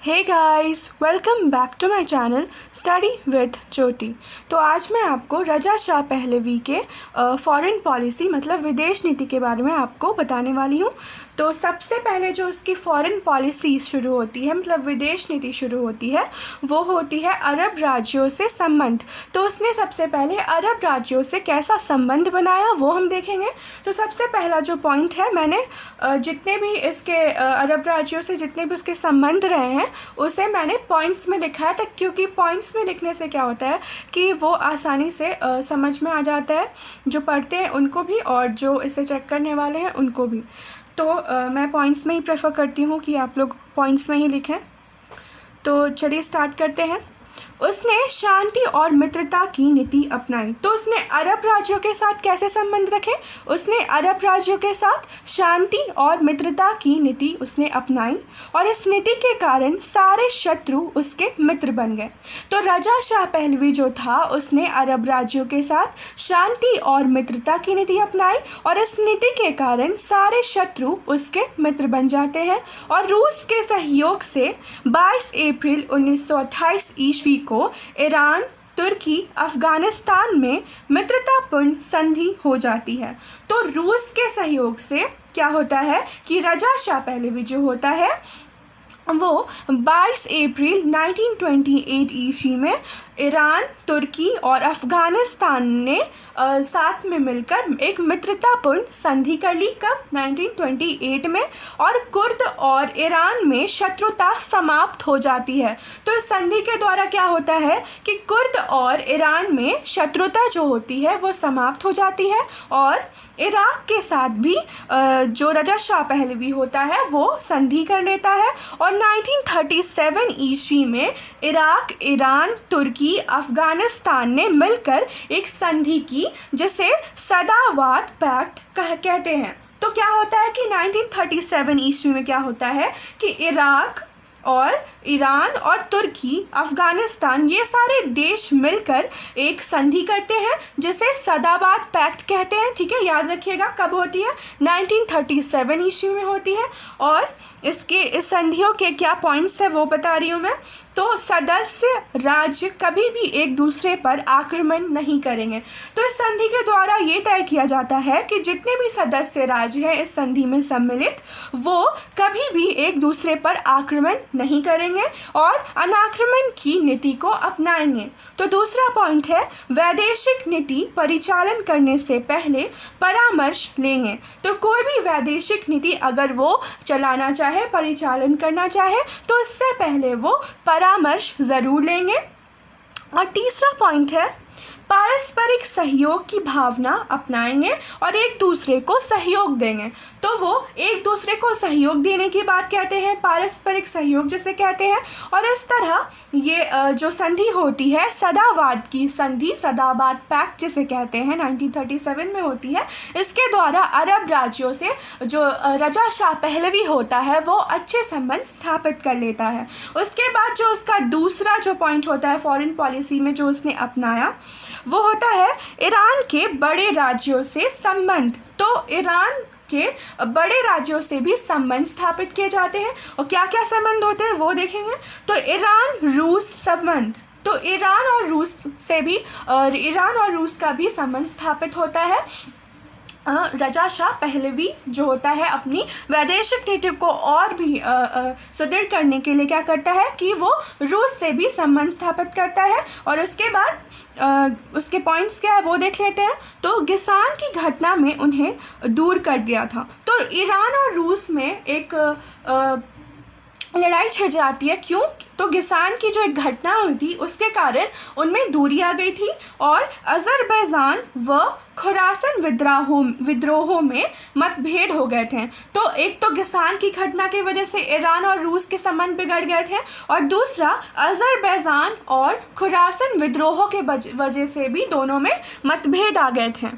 Hey guys, welcome back to my channel study with Jyoti. तो आज मैं आपको रजा शाह पहलवी के फॉरेन पॉलिसी मतलब विदेश नीति के बारे में आपको बताने वाली हूँ। तो सबसे पहले जो उसकी फॉरेन पॉलिसी शुरू होती है मतलब विदेश नीति शुरू होती है वो होती है अरब राज्यों से संबंध। तो उसने सबसे पहले अरब राज्यों से कैसा संबंध बनाया वो हम देखेंगे। तो सबसे पहला जो पॉइंट है, मैंने जितने भी इसके अरब राज्यों से जितने भी उसके संबंध रहे हैं उसे मैंने पॉइंट्स में लिखा है, क्योंकि पॉइंट्स में लिखने से क्या होता है कि वो आसानी से समझ में आ जाता है, जो पढ़ते हैं उनको भी और जो इसे चेक करने वाले हैं उनको भी। तो मैं पॉइंट्स में ही प्रेफर करती हूँ कि आप लोग पॉइंट्स में ही लिखें। तो चलिए स्टार्ट करते हैं। उसने शांति और मित्रता की नीति अपनाई। तो उसने अरब राज्यों के साथ कैसे संबंध रखे? उसने अरब राज्यों के साथ शांति और मित्रता की नीति उसने अपनाई और इस नीति के कारण सारे शत्रु उसके मित्र बन गए। तो रजा शाह पहलवी जो था उसने अरब राज्यों के साथ शांति और मित्रता की नीति अपनाई और इस नीति के कारण सारे शत्रु उसके मित्र बन जाते हैं। और रूस के सहयोग से 22 अप्रैल 1928 ईस्वी को ईरान, तुर्की, अफगानिस्तान में मित्रतापूर्ण संधि हो जाती है। तो रूस के सहयोग से क्या होता है कि रजा शाह पहलवी जो होता है वो 22 अप्रैल 1928 ईस्वी में ईरान, तुर्की और अफ़गानिस्तान ने साथ में मिलकर एक मित्रतापूर्ण संधि कर ली। कब? 1928 में। और कुर्द और ईरान में शत्रुता समाप्त हो जाती है। तो इस संधि के द्वारा क्या होता है कि कुर्द और ईरान में शत्रुता जो होती है वो समाप्त हो जाती है और इराक़ के साथ भी जो रजा शाह पहलवी होता है वो संधि कर लेता है। और 1937 ईस्वी में इराक़, ईरान, तुर्की, अफ़गानिस्तान ने मिलकर एक संधि की जिसे सदावाद पैक्ट कहते हैं। तो क्या होता है कि 1937 ईस्वी में क्या होता है कि इराक़ और ईरान और तुर्की, अफ़गानिस्तान ये सारे देश मिलकर एक संधि करते हैं जिसे सदाबाद पैक्ट कहते हैं। ठीक है, याद रखिएगा कब होती है? 1937 ईस्वी में होती है। और इस संधियों के क्या पॉइंट्स है वो बता रही हूँ मैं। तो सदस्य राज्य कभी भी एक दूसरे पर आक्रमण नहीं करेंगे। तो इस संधि के द्वारा ये तय किया जाता है कि जितने भी सदस्य राज्य हैं इस संधि में सम्मिलित वो कभी भी एक दूसरे पर आक्रमण नहीं करेंगे और अनाक्रमण की नीति को अपनाएंगे। तो दूसरा पॉइंट है वैदेशिक नीति परिचालन करने से पहले परामर्श लेंगे। तो कोई भी वैदेशिक नीति अगर वो चलाना चाहे, परिचालन करना चाहे तो इससे पहले वो परामर्श ज़रूर लेंगे। और तीसरा पॉइंट है पारस्परिक सहयोग की भावना अपनाएंगे और एक दूसरे को सहयोग देंगे। तो वो एक दूसरे को सहयोग देने की बात कहते हैं, पारस्परिक सहयोग जिसे कहते हैं। और इस तरह ये जो संधि होती है सदावाद की संधि, सदाबाद पैक्ट जिसे कहते हैं, 1937 में होती है। इसके द्वारा अरब राज्यों से जो रजा शाह पहलवी होता है वो अच्छे संबंध स्थापित कर लेता है। उसके बाद जो उसका दूसरा जो पॉइंट होता है फॉरेन पॉलिसी में जो उसने अपनाया वो होता है ईरान के बड़े राज्यों से संबंध। तो ईरान के बड़े राज्यों से भी संबंध स्थापित किए जाते हैं। और क्या क्या संबंध होते हैं वो देखेंगे। तो ईरान रूस संबंध, तो ईरान और रूस से भी ईरान और रूस का भी संबंध स्थापित होता है। रजा शाह पहलवी जो होता है अपनी वैदेशिक नीति को और भी सुदृढ़ करने के लिए क्या करता है कि वो रूस से भी संबंध स्थापित करता है। और उसके बाद उसके पॉइंट्स क्या है वो देख लेते हैं। तो गिसान की घटना में उन्हें दूर कर दिया था। तो ईरान और रूस में एक लड़ाई छिड़ जाती है। क्यों? तो गिसान की जो एक घटना हुई थी उसके कारण उनमें दूरी आ गई थी और अज़रबैजान व खुरासन विद्रोहों में मतभेद हो गए थे। तो एक तो गिसान की घटना की वजह से ईरान और रूस के संबंध बिगड़ गए थे और दूसरा अज़रबैजान और खुरासन विद्रोहों के वजह से भी दोनों में मतभेद आ गए थे।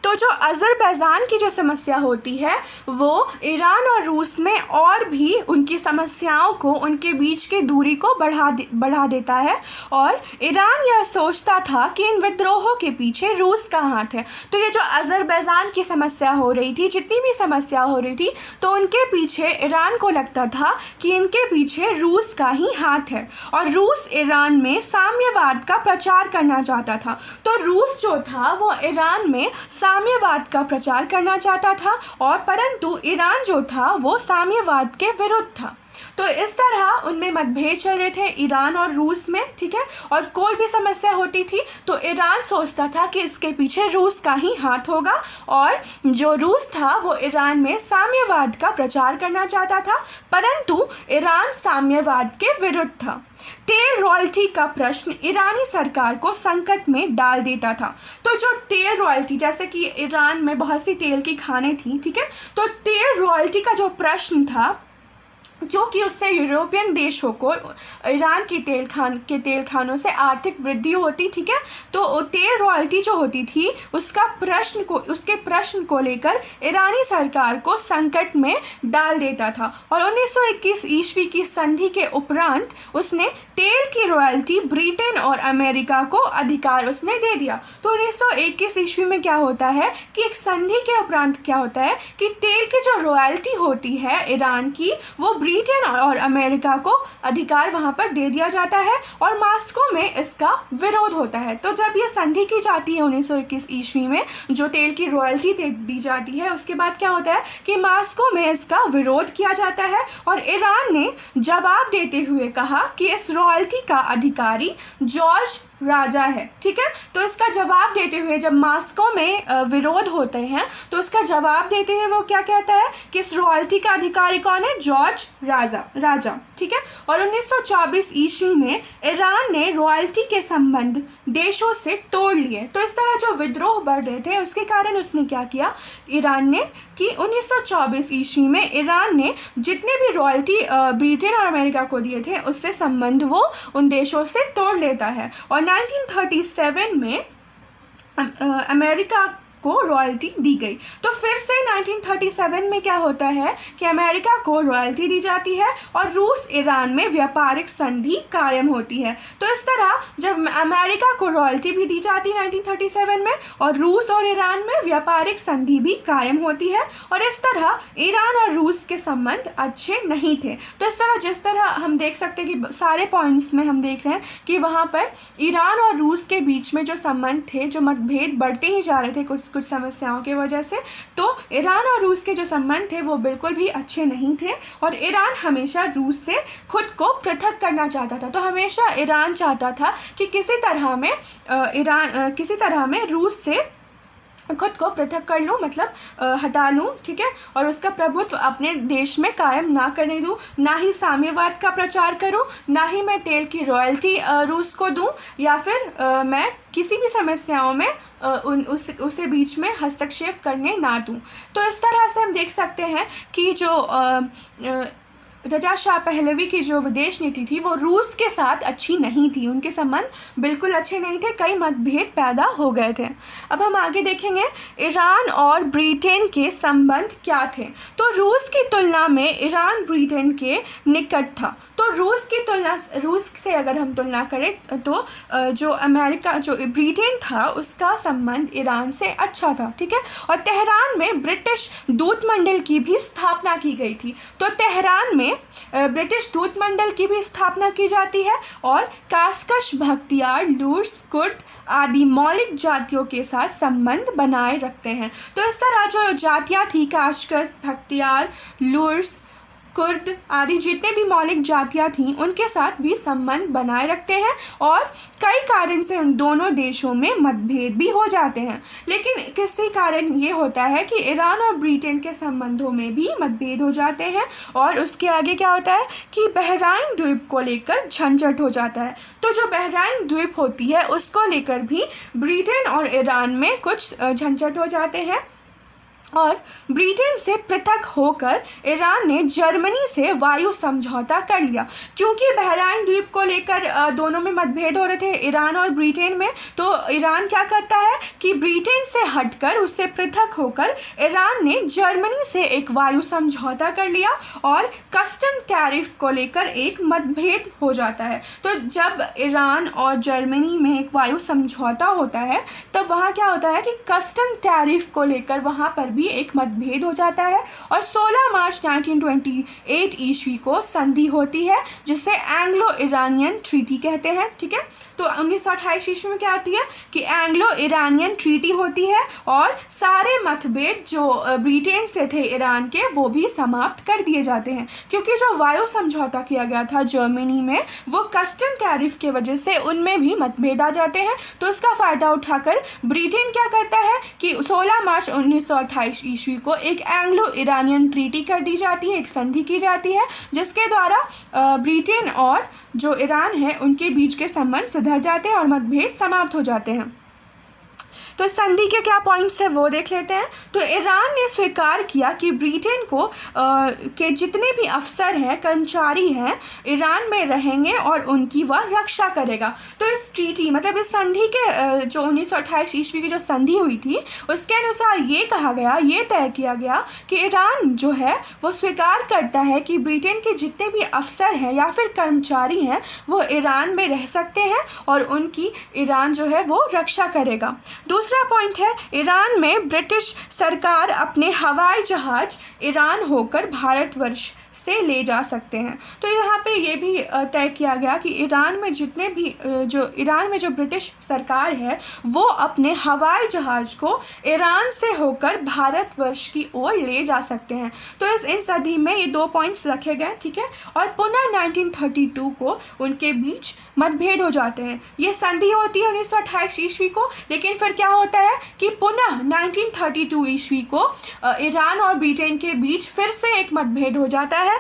तो तो जो अज़रबैजान की जो समस्या होती है वो ईरान और रूस में और भी उनकी समस्याओं को, उनके बीच की दूरी को बढ़ा देता है। और ईरान यह सोचता था कि इन विद्रोहों के पीछे रूस का हाथ है। तो ये जो अज़रबैजान की समस्या हो रही थी, जितनी भी समस्या हो रही थी, तो उनके पीछे ईरान को लगता था कि इनके पीछे रूस का ही हाथ है। और रूस ईरान में साम्यवाद का प्रचार करना चाहता था। तो रूस जो था वो ईरान में साम्यवाद का प्रचार करना चाहता था, और परंतु ईरान जो था वो साम्यवाद के विरुद्ध था। तो इस तरह उनमें मतभेद चल रहे थे ईरान और रूस में, ठीक है। और कोई भी समस्या होती थी तो ईरान सोचता था कि इसके पीछे रूस का ही हाथ होगा, और जो रूस था वो ईरान में साम्यवाद का प्रचार करना चाहता था, परंतु ईरान साम्यवाद के विरुद्ध था। तेल रॉयल्टी का प्रश्न ईरानी सरकार को संकट में डाल देता था। तो जो तेल रॉयल्टी, जैसे कि ईरान में बहुत सी तेल की खानें थी, ठीक है, तो तेल रॉयल्टी का जो प्रश्न था, क्योंकि उससे यूरोपियन देशों को ईरान की तेल खानों से आर्थिक वृद्धि होती, ठीक है, तो तेल रॉयल्टी जो होती थी उसके प्रश्न को लेकर ईरानी सरकार को संकट में डाल देता था। और 1921 ईस्वी की संधि के उपरांत उसने तेल की रॉयल्टी ब्रिटेन और अमेरिका को अधिकार उसने दे दिया। तो 1921 ईस्वी में क्या होता है कि एक संधि के उपरांत क्या होता है कि तेल की जो रॉयल्टी होती है ईरान की, वो ब्रिटेन और अमेरिका को अधिकार वहाँ पर दे दिया जाता है, और मॉस्को में इसका विरोध होता है। तो जब ये संधि की जाती है 1921 ईस्वी में, जो तेल की रॉयल्टी दी जाती है, उसके बाद क्या होता है कि मॉस्को में इसका विरोध किया जाता है, और ईरान ने जवाब देते हुए कहा कि इस रॉयल्टी का अधिकारी जॉर्ज राजा है, ठीक है। तो इसका जवाब देते हुए जब मॉस्को में विरोध होते हैं, तो इसका जवाब देते हुए वो क्या कहता है कि इस रॉयल्टी का अधिकारी कौन है? जॉर्ज राजा, ठीक है। और 1924 ईस्वी में ईरान ने रॉयल्टी के संबंध देशों से तोड़ लिए। तो इस तरह जो विद्रोह बढ़ रहे थे उसके कारण उसने क्या किया, ईरान ने, कि 1924 ईस्वी में ईरान ने जितने भी रॉयल्टी ब्रिटेन और अमेरिका को दिए थे उससे संबंध वो उन देशों से तोड़ लेता है। और 1937 में अमेरिका को रॉयल्टी दी गई। तो फिर से 1937 में क्या होता है कि अमेरिका को रॉयल्टी दी जाती है और रूस ईरान में व्यापारिक संधि कायम होती है। तो इस तरह जब अमेरिका को रॉयल्टी भी दी जाती है 1937 में, और रूस और ईरान में व्यापारिक संधि भी कायम होती है, और इस तरह ईरान और रूस के संबंध अच्छे नहीं थे। तो इस तरह जिस तरह हम देख सकते हैं कि सारे पॉइंट्स में हम देख रहे हैं कि वहाँ पर ईरान और रूस के बीच में जो संबंध थे, जो मतभेद बढ़ते ही जा रहे थे कुछ समस्याओं की वजह से। तो ईरान और रूस के जो संबंध थे वो बिल्कुल भी अच्छे नहीं थे, और ईरान हमेशा रूस से खुद को पृथक करना चाहता था। तो हमेशा ईरान चाहता था कि किसी तरह में रूस से खुद को पृथक कर लूँ, मतलब हटा लूँ, ठीक है, और उसका प्रभुत्व अपने देश में कायम ना करने दूँ, ना ही साम्यवाद का प्रचार करूँ, ना ही मैं तेल की रॉयल्टी रूस को दूँ, या फिर मैं किसी भी समस्याओं में उसे बीच में हस्तक्षेप करने ना दूँ। तो इस तरह से हम देख सकते हैं कि जो रजा शाह पहलवी की जो विदेश नीति थी वो रूस के साथ अच्छी नहीं थी, उनके संबंध बिल्कुल अच्छे नहीं थे, कई मतभेद पैदा हो गए थे। अब हम आगे देखेंगे ईरान और ब्रिटेन के संबंध क्या थे। तो रूस की तुलना में ईरान ब्रिटेन के निकट था। तो रूस से अगर हम तुलना करें तो जो ब्रिटेन था उसका संबंध ईरान से अच्छा था, ठीक है। और तेहरान में ब्रिटिश दूतमंडल की भी स्थापना की गई थी। तो तेहरान में ब्रिटिश दूतमंडल की भी स्थापना की जाती है, और कास्कश, भख्तियार, लुर्स, कुर्द आदि मौलिक जातियों के साथ संबंध बनाए रखते हैं। तो इस तरह जो जातियाँ थी, कास्कश, भख्तियार, लुर्स, कुर्द आदि जितने भी मौलिक जातियाँ थीं उनके साथ भी संबंध बनाए रखते हैं, और कई कारण से उन दोनों देशों में मतभेद भी हो जाते हैं। लेकिन किसी कारण ये होता है कि ईरान और ब्रिटेन के संबंधों में भी मतभेद हो जाते हैं, और उसके आगे क्या होता है कि बहराइन द्वीप को लेकर झंझट हो जाता है। तो जो बहराइन द्वीप होती है उसको लेकर भी ब्रिटेन और ईरान में कुछ झंझट हो जाते हैं। और ब्रिटेन से पृथक होकर ईरान ने जर्मनी से वायु समझौता कर लिया। क्योंकि बहराइन द्वीप को लेकर दोनों में मतभेद हो रहे थे ईरान और ब्रिटेन में, तो ईरान क्या करता है कि ब्रिटेन से हटकर, उससे पृथक होकर ईरान ने जर्मनी से एक वायु समझौता कर लिया और कस्टम टैरिफ को लेकर एक मतभेद हो जाता है। तो जब ईरान और जर्मनी में एक वायु समझौता होता है तब वहाँ क्या होता है कि कस्टम टैरिफ को लेकर वहाँ पर भी एक मतभेद हो जाता है और 16 मार्च 1928 ईस्वी को संधि होती है जिसे एंग्लो ईरानियन ट्रीटी कहते हैं। ठीक है, तो 1928 ईस्वी में क्या होती है कि एंग्लो ईरानियन ट्रीटी होती है और सारे मतभेद जो ब्रिटेन से थे ईरान के वो भी समाप्त कर दिए जाते हैं। क्योंकि जो वायु समझौता किया गया था जर्मनी में वो कस्टम टैरिफ के वजह से उनमें भी मतभेद आ जाते हैं। तो इसका फ़ायदा उठाकर ब्रिटेन क्या करता है कि 16 मार्च 1928 ईस्वी को एक एंग्लो ईरानियन ट्रीटी कर दी जाती है, एक संधि की जाती है जिसके द्वारा ब्रिटेन और जो ईरान है उनके बीच के संबंध सुधर जाते हैं और मतभेद समाप्त हो जाते हैं। तो इस संधि के क्या पॉइंट्स हैं वो देख लेते हैं। तो ईरान ने स्वीकार किया कि ब्रिटेन को के जितने भी अफसर हैं, कर्मचारी हैं, ईरान में रहेंगे और उनकी वह रक्षा करेगा। तो इस ट्रीटी मतलब इस संधि के जो 1928 ईस्वी की जो संधि हुई थी उसके अनुसार ये कहा गया, ये तय किया गया कि ईरान जो है वो स्वीकार करता है कि ब्रिटेन के जितने भी अफसर हैं या फिर कर्मचारी हैं वो ईरान में रह सकते हैं और उनकी ईरान जो है वो रक्षा करेगा। दूसरा पॉइंट है ईरान में ब्रिटिश सरकार अपने हवाई जहाज ईरान होकर भारतवर्ष से ले जा सकते हैं। तो यहाँ पे ये भी तय किया गया कि ईरान में जितने भी ईरान में जो ब्रिटिश सरकार है वो अपने हवाई जहाज को ईरान से होकर भारतवर्ष की ओर ले जा सकते हैं। तो इन संधि में ये 2 पॉइंट्स रखे गए। ठीक है, और पुनः 1932 को उनके बीच मतभेद हो जाते हैं। ये संधि होती है 1928 ईस्वी को, लेकिन फिर क्या होता है कि पुनः 1932 ईस्वी को ईरान और ब्रिटेन के बीच फिर से एक मतभेद हो जाता है।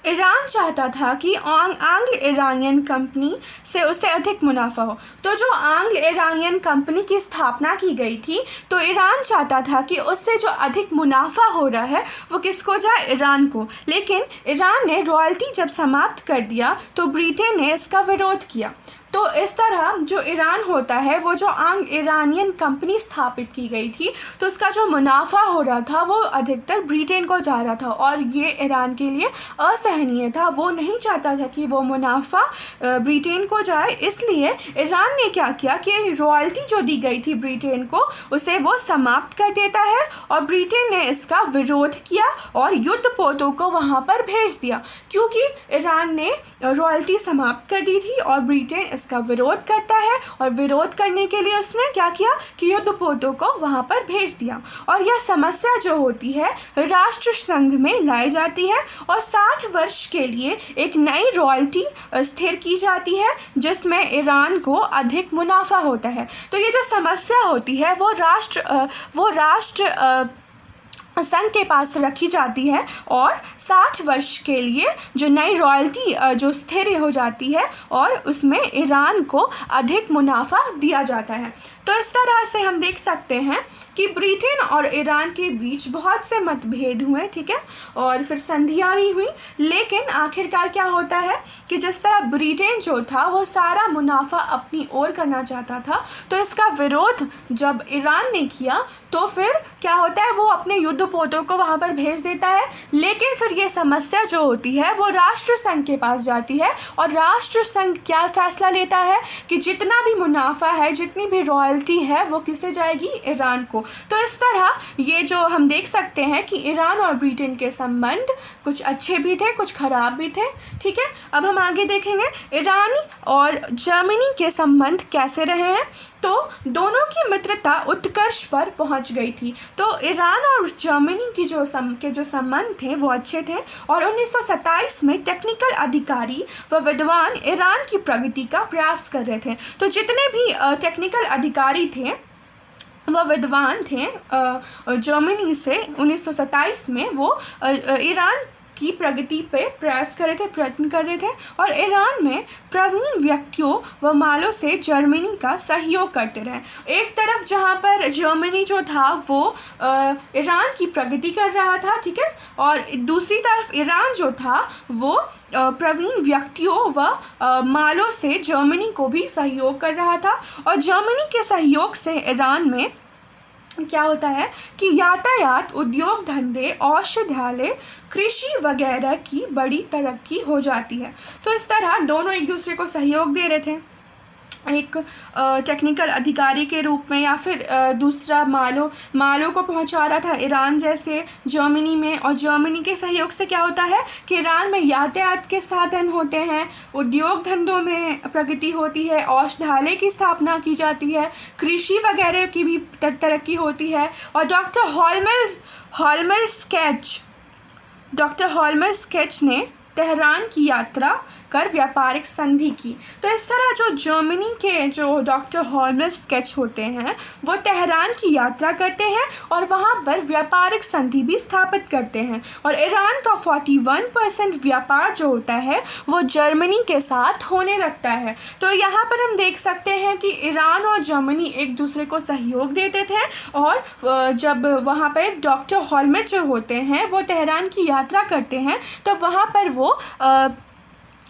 ईरान चाहता था कि आंग्ल ईरानियन कंपनी से उसे अधिक मुनाफा हो। तो जो आंग्ल ईरानियन कंपनी की स्थापना की गई थी तो ईरान चाहता था कि उससे जो अधिक मुनाफा हो रहा है वो किसको जाए, ईरान को। लेकिन ईरान ने रॉयल्टी जब समाप्त कर दिया तो ब्रिटेन ने इसका विरोध किया। तो इस तरह जो ईरान होता है वो जो आंग्ल ईरानियन कंपनी स्थापित की गई थी तो उसका जो मुनाफा हो रहा था वो अधिकतर ब्रिटेन को जा रहा था और ये ईरान के लिए असहनीय था। वो नहीं चाहता था कि वो मुनाफा ब्रिटेन को जाए, इसलिए ईरान ने क्या किया कि रॉयल्टी जो दी गई थी ब्रिटेन को उसे वो समाप्त कर देता है और ब्रिटेन ने इसका विरोध किया और युद्धपोतों को वहाँ पर भेज दिया। क्योंकि ईरान ने रॉयल्टी समाप्त कर दी थी और ब्रिटेन इसका विरोध करता है और विरोध करने के लिए उसने क्या किया कि युद्धपोतों को वहाँ पर भेज दिया और यह समस्या जो होती है राष्ट्र संघ में लाई जाती है और 60 वर्ष के लिए एक नई रॉयल्टी स्थिर की जाती है जिसमें ईरान को अधिक मुनाफा होता है। तो ये जो समस्या होती है वो राष्ट्र संघ के पास रखी जाती है और 60 वर्ष के लिए जो नई रॉयल्टी जो स्थिर हो जाती है और उसमें ईरान को अधिक मुनाफा दिया जाता है। तो इस तरह से हम देख सकते हैं कि ब्रिटेन और ईरान के बीच बहुत से मतभेद हुए। ठीक है, और फिर संधियाँ भी हुई, लेकिन आखिरकार क्या होता है कि जिस तरह ब्रिटेन जो था वो सारा मुनाफा अपनी ओर करना चाहता था तो इसका विरोध जब ईरान ने किया तो फिर क्या होता है वो अपने युद्धपोतों को वहाँ पर भेज देता है। लेकिन फिर ये समस्या जो होती है वो राष्ट्र संघ के पास जाती है और राष्ट्र संघ क्या फैसला लेता है कि जितना भी मुनाफा है, जितनी भी रॉयल्टी है वो किसे जाएगी, ईरान को। तो इस तरह ये जो हम देख सकते हैं कि ईरान और ब्रिटेन के संबंध कुछ अच्छे भी थे, कुछ ख़राब भी थे। ठीक है, अब हम आगे देखेंगे ईरान और जर्मनी के संबंध कैसे रहे हैं। तो दोनों की मित्रता उत्कर्ष पर पहुंच गई थी। तो ईरान और जर्मनी की जो संबंध थे वो अच्छे थे और 1927 में टेक्निकल अधिकारी व विद्वान ईरान की प्रगति का प्रयास कर रहे थे। तो जितने भी टेक्निकल अधिकारी थे वह विद्वान थे जर्मनी से 1927 में वो ईरान की प्रगति पे प्रयास कर रहे थे, प्रयत्न कर रहे थे। और ईरान में प्रवीण व्यक्तियों व मालों से जर्मनी का सहयोग करते रहे। एक तरफ जहाँ पर जर्मनी जो था वो ईरान की प्रगति कर रहा था, ठीक है, और दूसरी तरफ ईरान जो था वो प्रवीण व्यक्तियों व मालों से जर्मनी को भी सहयोग कर रहा था। और जर्मनी के सहयोग से ईरान में क्या होता है कि यातायात, उद्योग धंधे, औषधालय, कृषि वगैरह की बड़ी तरक्की हो जाती है। तो इस तरह दोनों एक दूसरे को सहयोग दे रहे थे, एक टेक्निकल अधिकारी के रूप में, या फिर दूसरा मालों को पहुंचा रहा था ईरान जैसे जर्मनी में। और जर्मनी के सहयोग से क्या होता है कि ईरान में यातायात के साधन होते हैं, उद्योग धंधों में प्रगति होती है, औषधालय की स्थापना की जाती है, कृषि वगैरह की भी तरक्की होती है। और डॉक्टर हॉलमर स्केच ने तेहरान की यात्रा कर व्यापारिक संधि की। तो इस तरह जो जर्मनी के जो डॉक्टर हॉलमर स्केच होते हैं वो तेहरान की यात्रा करते हैं और वहाँ पर व्यापारिक संधि भी स्थापित करते हैं। और ईरान का 41% व्यापार जो होता है वो जर्मनी के साथ होने लगता है। तो यहाँ पर हम देख सकते हैं कि ईरान और जर्मनी एक दूसरे को सहयोग देते थे। और जब वहाँ पर डॉक्टर हॉलमर जो होते हैं वो तेहरान की यात्रा करते हैं तो वहाँ पर वो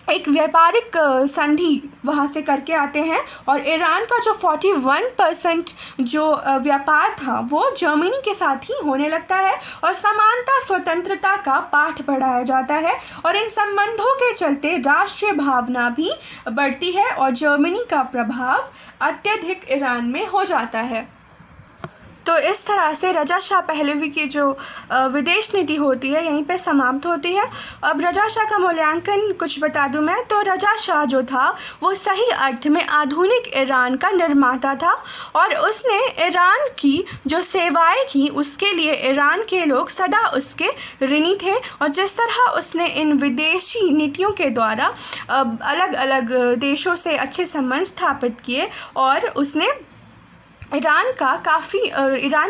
एक व्यापारिक संधि वहाँ से करके आते हैं। और ईरान का जो 41% जो व्यापार था वो जर्मनी के साथ ही होने लगता है और समानता स्वतंत्रता का पाठ पढ़ाया जाता है। और इन संबंधों के चलते राष्ट्रीय भावना भी बढ़ती है और जर्मनी का प्रभाव अत्यधिक ईरान में हो जाता है। तो इस तरह से रजा शाह पहलवी की जो विदेश नीति होती है यहीं पे समाप्त होती है। अब रजा शाह का मूल्यांकन कुछ बता दूं मैं, तो रजा शाह जो था वो सही अर्थ में आधुनिक ईरान का निर्माता था और उसने ईरान की जो सेवाएं की उसके लिए ईरान के लोग सदा उसके ऋणी थे। और जिस तरह उसने इन विदेशी नीतियों के द्वारा अलग अलग देशों से अच्छे संबंध स्थापित किए और उसने ईरान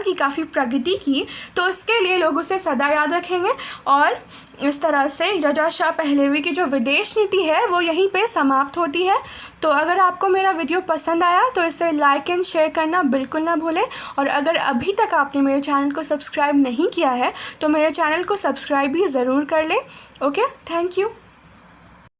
की काफ़ी प्रगति की, तो उसके लिए लोग उसे सदा याद रखेंगे। और इस तरह से रजा शाह पहलवी की जो विदेश नीति है वो यहीं पे समाप्त होती है। तो अगर आपको मेरा वीडियो पसंद आया तो इसे लाइक एंड शेयर करना बिल्कुल ना भूलें। और अगर अभी तक आपने मेरे चैनल को सब्सक्राइब नहीं किया है तो मेरे चैनल को सब्सक्राइब भी ज़रूर कर लें। Okay, thank you.